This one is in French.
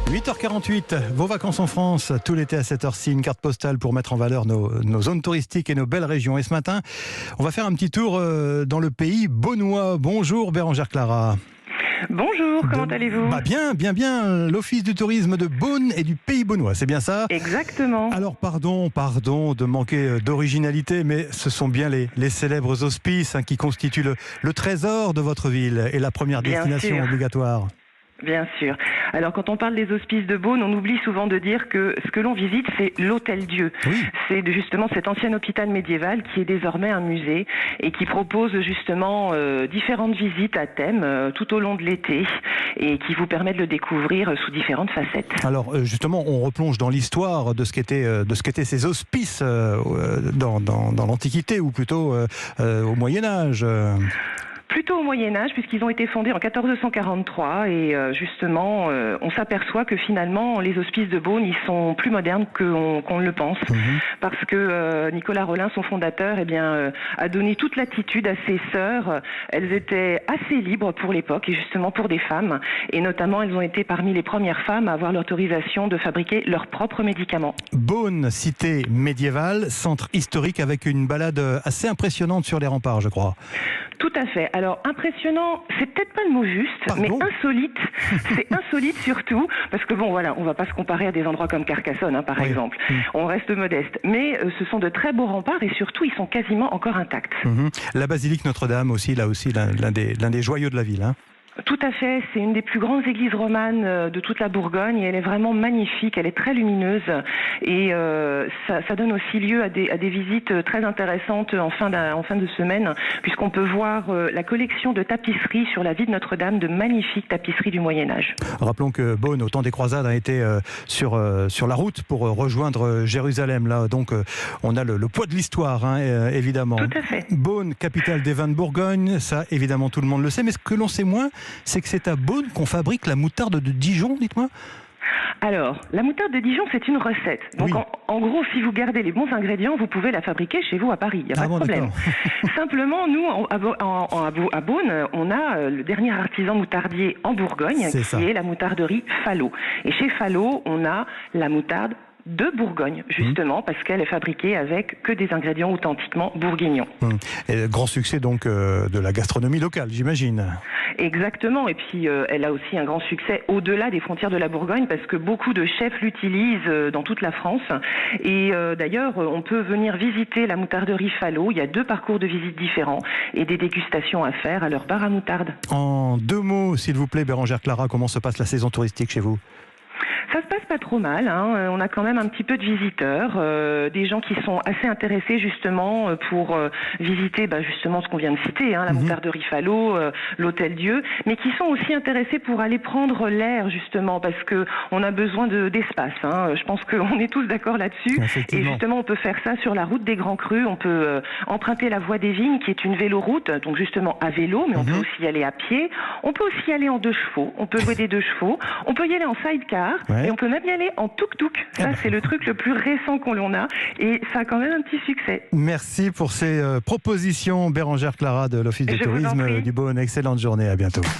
8h48, vos vacances en France, tout l'été à cette heure-ci, une carte postale pour mettre en valeur nos zones touristiques et nos belles régions. Et ce matin, on va faire un petit tour dans le pays beaunois. Bonjour Bérengère Clara. Bonjour, comment allez-vous ? Bien. L'Office du tourisme de Beaune et du Pays beaunois, c'est bien ça ? Exactement. Alors pardon de manquer d'originalité, mais ce sont bien les célèbres hospices qui constituent le trésor de votre ville et la première destination obligatoire. Bien sûr. Alors quand on parle des hospices de Beaune, on oublie souvent de dire que ce que l'on visite, c'est l'Hôtel-Dieu. Oui. C'est justement cet ancien hôpital médiéval qui est désormais un musée et qui propose justement différentes visites à thème tout au long de l'été et qui vous permet de le découvrir sous différentes facettes. Alors justement, on replonge dans l'histoire de ce qu'étaient ces hospices dans l'Antiquité ou plutôt au Moyen-Âge. Plutôt au Moyen-Âge, puisqu'ils ont été fondés en 1443 et justement, on s'aperçoit que finalement, les hospices de Beaune, ils sont plus modernes qu'on le pense, parce que Nicolas Rollin, son fondateur, a donné toute latitude à ses sœurs. Elles étaient assez libres pour l'époque et justement pour des femmes, et notamment, elles ont été parmi les premières femmes à avoir l'autorisation de fabriquer leurs propres médicaments. Beaune, cité médiévale, centre historique avec une balade assez impressionnante sur les remparts, je crois. Tout à fait. Alors, impressionnant, c'est peut-être pas le mot juste, mais insolite. C'est insolite surtout, parce que bon, voilà, on va pas se comparer à des endroits comme Carcassonne, par exemple. On reste modeste. Mais ce sont de très beaux remparts et surtout, ils sont quasiment encore intacts. La basilique Notre-Dame aussi, là aussi, l'un des joyaux de la ville. Tout à fait, c'est une des plus grandes églises romanes de toute la Bourgogne et elle est vraiment magnifique, elle est très lumineuse et ça donne aussi lieu à des visites très intéressantes en fin de semaine, puisqu'on peut voir la collection de tapisseries sur la vie de Notre-Dame, de magnifiques tapisseries du Moyen-Âge. Rappelons que Beaune, au temps des croisades, a été sur la route pour rejoindre Jérusalem. Là, donc on a le poids de l'histoire, évidemment. Tout à fait. Beaune, capitale des vins de Bourgogne, ça évidemment tout le monde le sait, mais ce que l'on sait moins, c'est que c'est à Beaune qu'on fabrique la moutarde de Dijon, dites-moi. Alors, la moutarde de Dijon, c'est une recette. Donc, en gros, si vous gardez les bons ingrédients, vous pouvez la fabriquer chez vous à Paris. Il n'y a pas de problème. Simplement, nous, à Beaune, on a le dernier artisan moutardier en Bourgogne, est la moutarderie Falot. Et chez Falot, on a la moutarde de Bourgogne, justement, parce qu'elle est fabriquée avec que des ingrédients authentiquement bourguignons. Et grand succès donc de la gastronomie locale, j'imagine. Exactement, et puis elle a aussi un grand succès au-delà des frontières de la Bourgogne, parce que beaucoup de chefs l'utilisent dans toute la France. Et d'ailleurs, on peut venir visiter la moutarderie Falot. Il y a 2 parcours de visite différents et des dégustations à faire à leur bar à moutarde. En 2 mots, s'il vous plaît, Bérengère Clara, comment se passe la saison touristique chez vous ? Ça se passe pas trop mal, on a quand même un petit peu de visiteurs, des gens qui sont assez intéressés justement pour visiter justement ce qu'on vient de citer, la moutarderie Falot, l'Hôtel-Dieu, mais qui sont aussi intéressés pour aller prendre l'air justement, parce que on a besoin d'espace. Je pense qu'on est tous d'accord là-dessus. Et justement, on peut faire ça sur la route des Grands Crus, on peut emprunter la voie des Vignes, qui est une véloroute, donc justement à vélo, mais on peut aussi y aller à pied, on peut aussi y aller en 2 chevaux, on peut louer des 2 chevaux, on peut y aller en sidecar. Et on peut même y aller en tuk-tuk. Ça, c'est le truc le plus récent qu'on a. Et ça a quand même un petit succès. Merci pour ces propositions, Bérengère Clara de l'Office du tourisme du Beaune. Excellente journée. À bientôt.